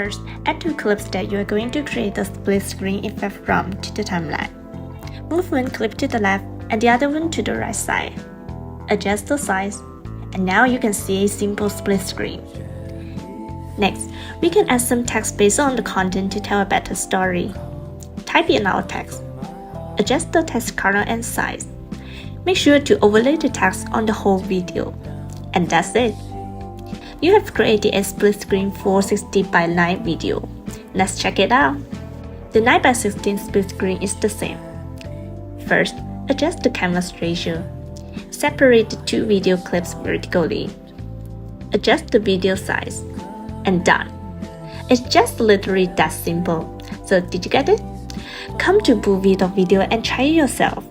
First, add two clips that you are going to create the split screen effect from to the timeline. Move one clip to the left and the other one to the right side. Adjust the size, and now you can see a simple split screen. Next, we can add some text based on the content to tell a better story. Type in our text. Adjust the text color and size. Make sure to overlay the text on the whole video. And that's it. You have created a split screen 460x9 video. Let's check it out. The 9x16 split screen is the same. First, adjust the canvas ratio. Separate the two video clips vertically. Adjust the video size. And done. It's just literally that simple. So did you get it? Come to BoolVideo and try it yourself.